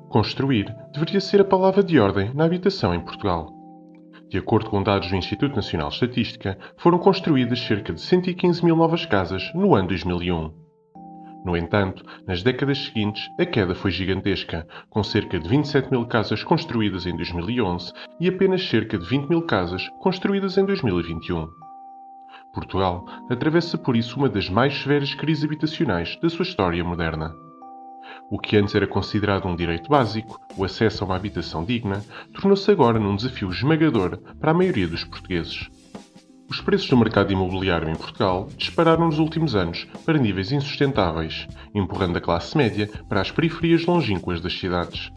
Construir deveria ser a palavra de ordem na habitação em Portugal. De acordo com dados do Instituto Nacional de Estatística, foram construídas cerca de 115 mil novas casas no ano 2001. No entanto, nas décadas seguintes, a queda foi gigantesca, com cerca de 27 mil casas construídas em 2011 e apenas cerca de 20 mil casas construídas em 2021. Portugal atravessa por isso uma das mais severas crises habitacionais da sua história moderna. O que antes era considerado um direito básico, o acesso a uma habitação digna, tornou-se agora num desafio esmagador para a maioria dos portugueses. Os preços do mercado imobiliário em Portugal dispararam nos últimos anos para níveis insustentáveis, empurrando a classe média para as periferias longínquas das cidades.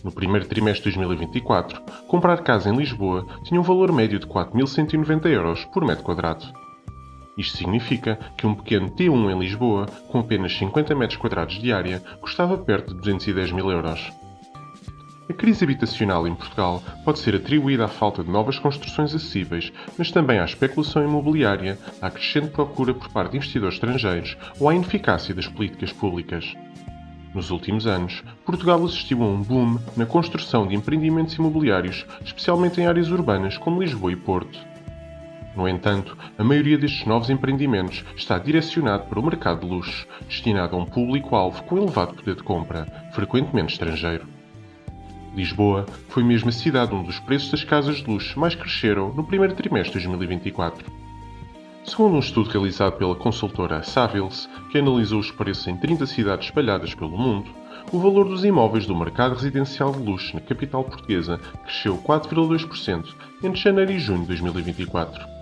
No primeiro trimestre de 2024, comprar casa em Lisboa tinha um valor médio de 4.190 euros por metro quadrado. Isto significa que um pequeno T1 em Lisboa, com apenas 50 metros quadrados de área, custava perto de 210 mil euros. A crise habitacional em Portugal pode ser atribuída à falta de novas construções acessíveis, mas também à especulação imobiliária, à crescente procura por parte de investidores estrangeiros ou à ineficácia das políticas públicas. Nos últimos anos, Portugal assistiu a um boom na construção de empreendimentos imobiliários, especialmente em áreas urbanas como Lisboa e Porto. No entanto, a maioria destes novos empreendimentos está direcionado para o mercado de luxo, destinado a um público-alvo com elevado poder de compra, frequentemente estrangeiro. Lisboa foi mesmo a cidade onde os preços das casas de luxo mais cresceram no primeiro trimestre de 2024. Segundo um estudo realizado pela consultora Savills, que analisou os preços em 30 cidades espalhadas pelo mundo, o valor dos imóveis do mercado residencial de luxo na capital portuguesa cresceu 4,2% entre janeiro e junho de 2024.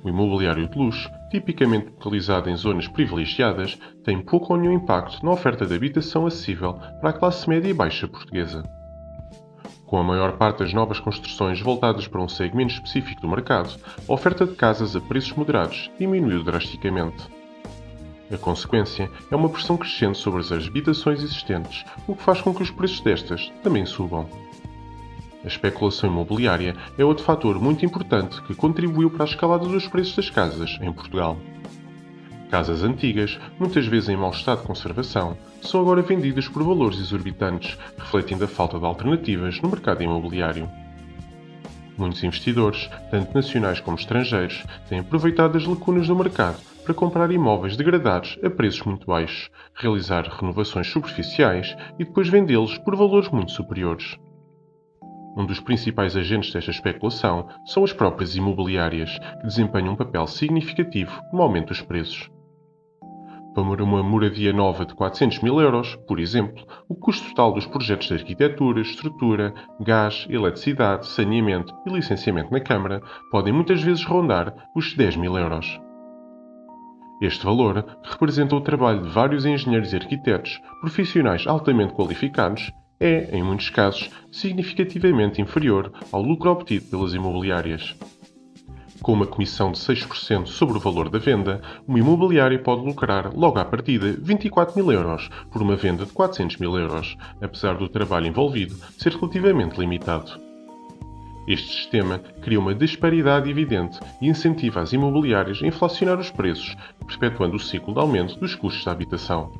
O imobiliário de luxo, tipicamente localizado em zonas privilegiadas, tem pouco ou nenhum impacto na oferta de habitação acessível para a classe média e baixa portuguesa. Com a maior parte das novas construções voltadas para um segmento específico do mercado, a oferta de casas a preços moderados diminuiu drasticamente. A consequência é uma pressão crescente sobre as habitações existentes, o que faz com que os preços destas também subam. A especulação imobiliária é outro fator muito importante que contribuiu para a escalada dos preços das casas em Portugal. Casas antigas, muitas vezes em mau estado de conservação, são agora vendidas por valores exorbitantes, refletindo a falta de alternativas no mercado imobiliário. Muitos investidores, tanto nacionais como estrangeiros, têm aproveitado as lacunas do mercado para comprar imóveis degradados a preços muito baixos, realizar renovações superficiais e depois vendê-los por valores muito superiores. Um dos principais agentes desta especulação são as próprias imobiliárias, que desempenham um papel significativo no aumento dos preços. Para uma moradia nova de 400 mil euros, por exemplo, o custo total dos projetos de arquitetura, estrutura, gás, eletricidade, saneamento e licenciamento na Câmara podem muitas vezes rondar os 10 mil euros. Este valor representa o trabalho de vários engenheiros e arquitetos, profissionais altamente qualificados, é, em muitos casos, significativamente inferior ao lucro obtido pelas imobiliárias. Com uma comissão de 6% sobre o valor da venda, uma imobiliária pode lucrar logo à partida 24 mil euros por uma venda de 400 mil euros, apesar do trabalho envolvido ser relativamente limitado. Este sistema cria uma disparidade evidente e incentiva as imobiliárias a inflacionar os preços, perpetuando o ciclo de aumento dos custos da habitação.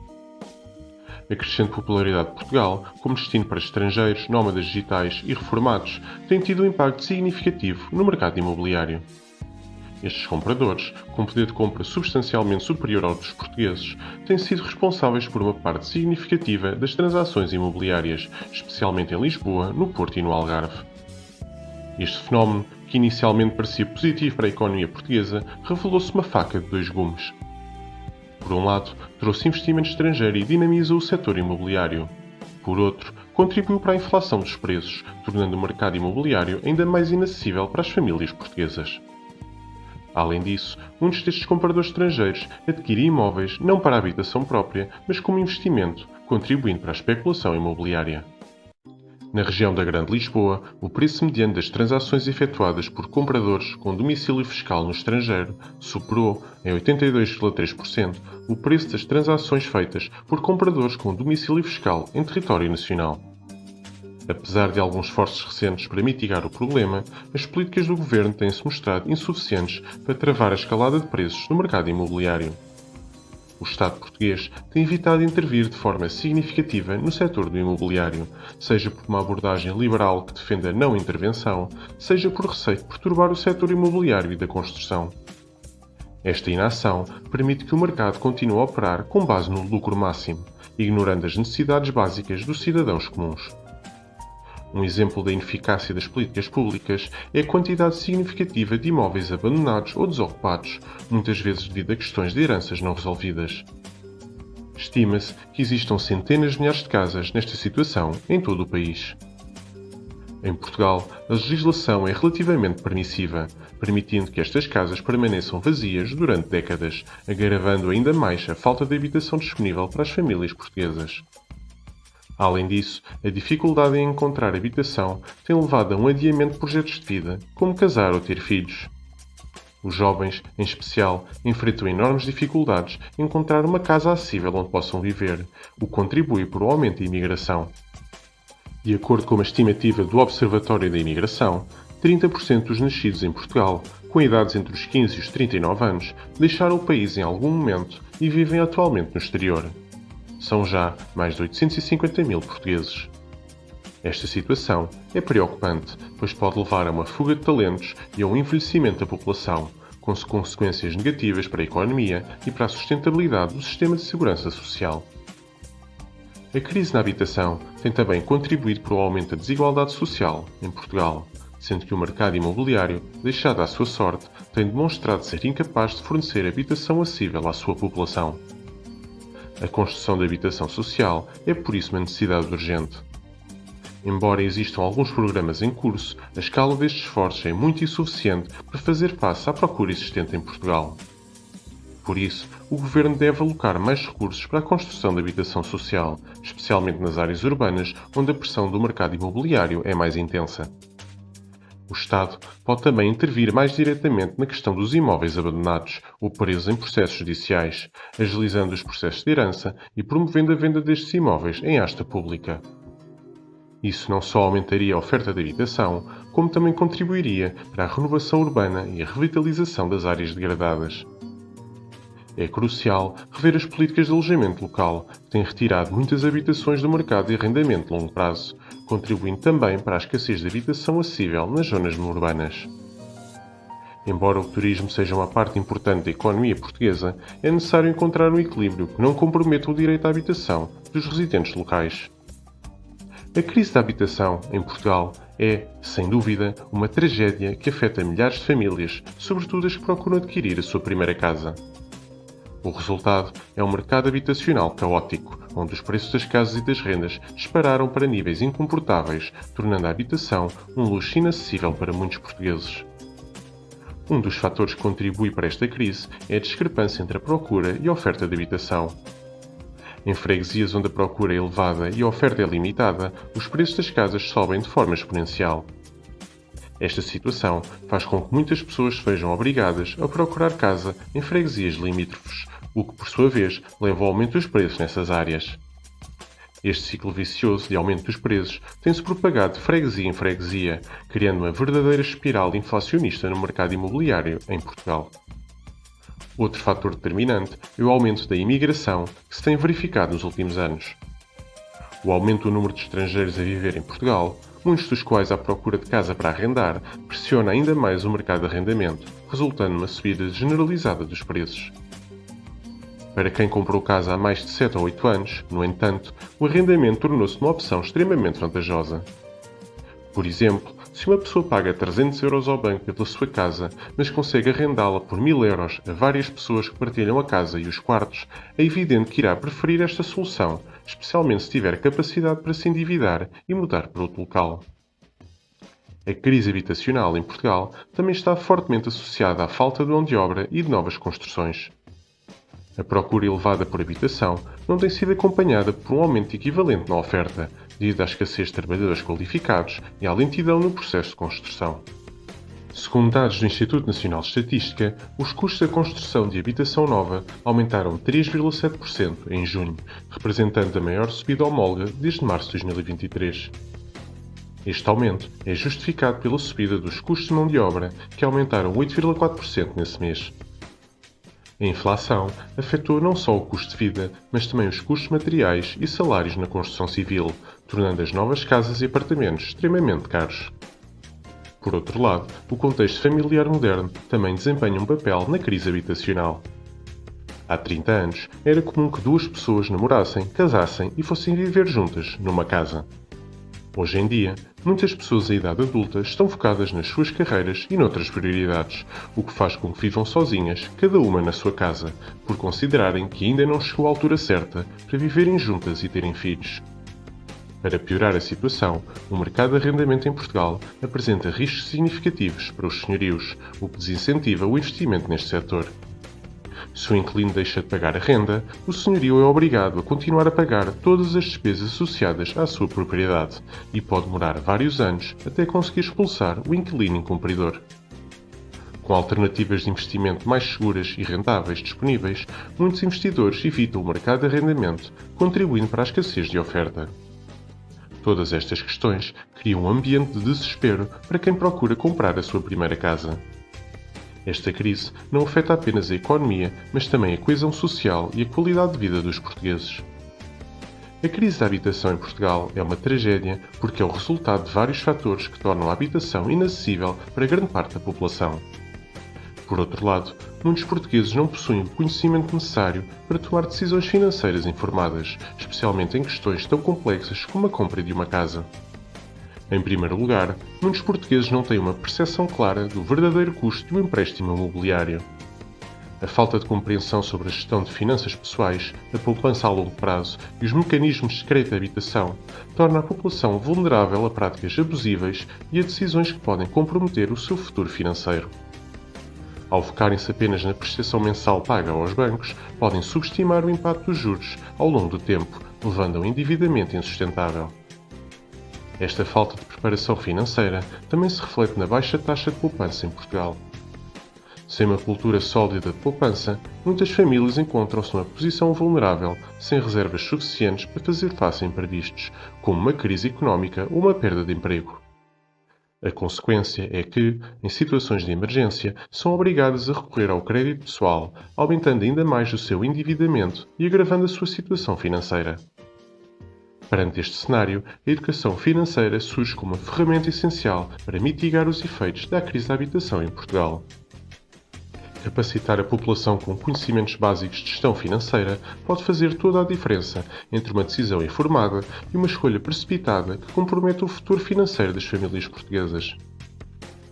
A crescente popularidade de Portugal, como destino para estrangeiros, nómadas digitais e reformados, tem tido um impacto significativo no mercado imobiliário. Estes compradores, com poder de compra substancialmente superior ao dos portugueses, têm sido responsáveis por uma parte significativa das transações imobiliárias, especialmente em Lisboa, no Porto e no Algarve. Este fenómeno, que inicialmente parecia positivo para a economia portuguesa, revelou-se uma faca de dois gumes. Por um lado, trouxe investimento estrangeiro e dinamizou o setor imobiliário. Por outro, contribuiu para a inflação dos preços, tornando o mercado imobiliário ainda mais inacessível para as famílias portuguesas. Além disso, muitos destes compradores estrangeiros adquirem imóveis não para a habitação própria, mas como investimento, contribuindo para a especulação imobiliária. Na região da Grande Lisboa, o preço mediano das transações efetuadas por compradores com domicílio fiscal no estrangeiro superou, em 82,3%, o preço das transações feitas por compradores com domicílio fiscal em território nacional. Apesar de alguns esforços recentes para mitigar o problema, as políticas do governo têm-se mostrado insuficientes para travar a escalada de preços no mercado imobiliário. O Estado português tem evitado intervir de forma significativa no setor do imobiliário, seja por uma abordagem liberal que defende a não intervenção, seja por receio de perturbar o setor imobiliário e da construção. Esta inação permite que o mercado continue a operar com base no lucro máximo, ignorando as necessidades básicas dos cidadãos comuns. Um exemplo da ineficácia das políticas públicas é a quantidade significativa de imóveis abandonados ou desocupados, muitas vezes devido a questões de heranças não resolvidas. Estima-se que existam centenas de milhares de casas nesta situação em todo o país. Em Portugal, a legislação é relativamente permissiva, permitindo que estas casas permaneçam vazias durante décadas, agravando ainda mais a falta de habitação disponível para as famílias portuguesas. Além disso, a dificuldade em encontrar habitação tem levado a um adiamento de projetos de vida, como casar ou ter filhos. Os jovens, em especial, enfrentam enormes dificuldades em encontrar uma casa acessível onde possam viver, o que contribui para o aumento da imigração. De acordo com uma estimativa do Observatório da Imigração, 30% dos nascidos em Portugal, com idades entre os 15 e os 39 anos, deixaram o país em algum momento e vivem atualmente no exterior. São já mais de 850 mil portugueses. Esta situação é preocupante, pois pode levar a uma fuga de talentos e a um envelhecimento da população, com consequências negativas para a economia e para a sustentabilidade do sistema de segurança social. A crise na habitação tem também contribuído para o aumento da desigualdade social em Portugal, sendo que o mercado imobiliário, deixado à sua sorte, tem demonstrado ser incapaz de fornecer habitação acessível à sua população. A construção de habitação social é por isso uma necessidade urgente. Embora existam alguns programas em curso, a escala destes esforços é muito insuficiente para fazer face à procura existente em Portugal. Por isso, o Governo deve alocar mais recursos para a construção de habitação social, especialmente nas áreas urbanas, onde a pressão do mercado imobiliário é mais intensa. O Estado pode também intervir mais diretamente na questão dos imóveis abandonados ou presos em processos judiciais, agilizando os processos de herança e promovendo a venda destes imóveis em asta pública. Isso não só aumentaria a oferta de habitação, como também contribuiria para a renovação urbana e a revitalização das áreas degradadas. É crucial rever as políticas de alojamento local, que têm retirado muitas habitações do mercado de arrendamento de longo prazo, contribuindo também para a escassez de habitação acessível nas zonas urbanas. Embora o turismo seja uma parte importante da economia portuguesa, é necessário encontrar um equilíbrio que não comprometa o direito à habitação dos residentes locais. A crise da habitação em Portugal é, sem dúvida, uma tragédia que afeta milhares de famílias, sobretudo as que procuram adquirir a sua primeira casa. O resultado é um mercado habitacional caótico, onde os preços das casas e das rendas dispararam para níveis incomportáveis, tornando a habitação um luxo inacessível para muitos portugueses. Um dos fatores que contribui para esta crise é a discrepância entre a procura e a oferta de habitação. Em freguesias onde a procura é elevada e a oferta é limitada, os preços das casas sobem de forma exponencial. Esta situação faz com que muitas pessoas se vejam obrigadas a procurar casa em freguesias limítrofes, o que, por sua vez, leva ao aumento dos preços nessas áreas. Este ciclo vicioso de aumento dos preços tem-se propagado de freguesia em freguesia, criando uma verdadeira espiral inflacionista no mercado imobiliário em Portugal. Outro fator determinante é o aumento da imigração que se tem verificado nos últimos anos. O aumento do número de estrangeiros a viver em Portugal, muitos dos quais à procura de casa para arrendar, pressiona ainda mais o mercado de arrendamento, resultando numa subida generalizada dos preços. Para quem comprou casa há mais de 7 ou 8 anos, no entanto, o arrendamento tornou-se uma opção extremamente vantajosa. Por exemplo, se uma pessoa paga 300 euros ao banco pela sua casa, mas consegue arrendá-la por 1000 euros a várias pessoas que partilham a casa e os quartos, é evidente que irá preferir esta solução, especialmente se tiver capacidade para se endividar e mudar para outro local. A crise habitacional em Portugal também está fortemente associada à falta de mão de obra e de novas construções. A procura elevada por habitação não tem sido acompanhada por um aumento equivalente na oferta, devido à escassez de trabalhadores qualificados e à lentidão no processo de construção. Segundo dados do Instituto Nacional de Estatística, os custos da construção de habitação nova aumentaram 3,7% em junho, representando a maior subida homóloga desde março de 2023. Este aumento é justificado pela subida dos custos de mão de obra, que aumentaram 8,4% nesse mês. A inflação afetou não só o custo de vida, mas também os custos materiais e salários na construção civil, tornando as novas casas e apartamentos extremamente caros. Por outro lado, o contexto familiar moderno também desempenha um papel na crise habitacional. Há 30 anos, era comum que duas pessoas namorassem, casassem e fossem viver juntas numa casa. Hoje em dia, muitas pessoas em idade adulta estão focadas nas suas carreiras e noutras prioridades, o que faz com que vivam sozinhas, cada uma na sua casa, por considerarem que ainda não chegou a altura certa para viverem juntas e terem filhos. Para piorar a situação, o mercado de arrendamento em Portugal apresenta riscos significativos para os senhorios, o que desincentiva o investimento neste setor. Se o inquilino deixa de pagar a renda, o senhorio é obrigado a continuar a pagar todas as despesas associadas à sua propriedade e pode demorar vários anos até conseguir expulsar o inquilino incumpridor. Com alternativas de investimento mais seguras e rentáveis disponíveis, muitos investidores evitam o mercado de arrendamento, contribuindo para a escassez de oferta. Todas estas questões criam um ambiente de desespero para quem procura comprar a sua primeira casa. Esta crise não afeta apenas a economia, mas também a coesão social e a qualidade de vida dos portugueses. A crise da habitação em Portugal é uma tragédia porque é o resultado de vários fatores que tornam a habitação inacessível para grande parte da população. Por outro lado, muitos portugueses não possuem o conhecimento necessário para tomar decisões financeiras informadas, especialmente em questões tão complexas como a compra de uma casa. Em primeiro lugar, muitos portugueses não têm uma percepção clara do verdadeiro custo do empréstimo imobiliário. A falta de compreensão sobre a gestão de finanças pessoais, a poupança a longo prazo e os mecanismos de crédito de habitação torna a população vulnerável a práticas abusivas e a decisões que podem comprometer o seu futuro financeiro. Ao focarem-se apenas na prestação mensal paga aos bancos, podem subestimar o impacto dos juros ao longo do tempo, levando a um endividamento insustentável. Esta falta de preparação financeira também se reflete na baixa taxa de poupança em Portugal. Sem uma cultura sólida de poupança, muitas famílias encontram-se numa posição vulnerável, sem reservas suficientes para fazer face a imprevistos, como uma crise económica ou uma perda de emprego. A consequência é que, em situações de emergência, são obrigadas a recorrer ao crédito pessoal, aumentando ainda mais o seu endividamento e agravando a sua situação financeira. Perante este cenário, a educação financeira surge como uma ferramenta essencial para mitigar os efeitos da crise da habitação em Portugal. Capacitar a população com conhecimentos básicos de gestão financeira pode fazer toda a diferença entre uma decisão informada e uma escolha precipitada que comprometa o futuro financeiro das famílias portuguesas.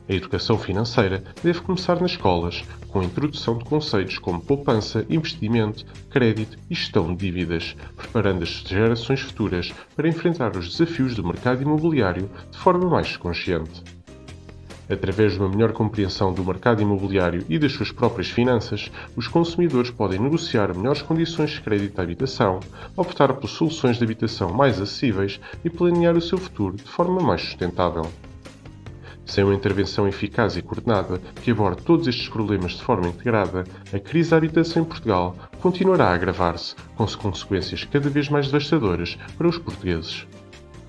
A educação financeira deve começar nas escolas, com a introdução de conceitos como poupança, investimento, crédito e gestão de dívidas, preparando as gerações futuras para enfrentar os desafios do mercado imobiliário de forma mais consciente. Através de uma melhor compreensão do mercado imobiliário e das suas próprias finanças, os consumidores podem negociar melhores condições de crédito à habitação, optar por soluções de habitação mais acessíveis e planear o seu futuro de forma mais sustentável. Sem uma intervenção eficaz e coordenada que aborde todos estes problemas de forma integrada, a crise da habitação em Portugal continuará a agravar-se, com consequências cada vez mais devastadoras para os portugueses.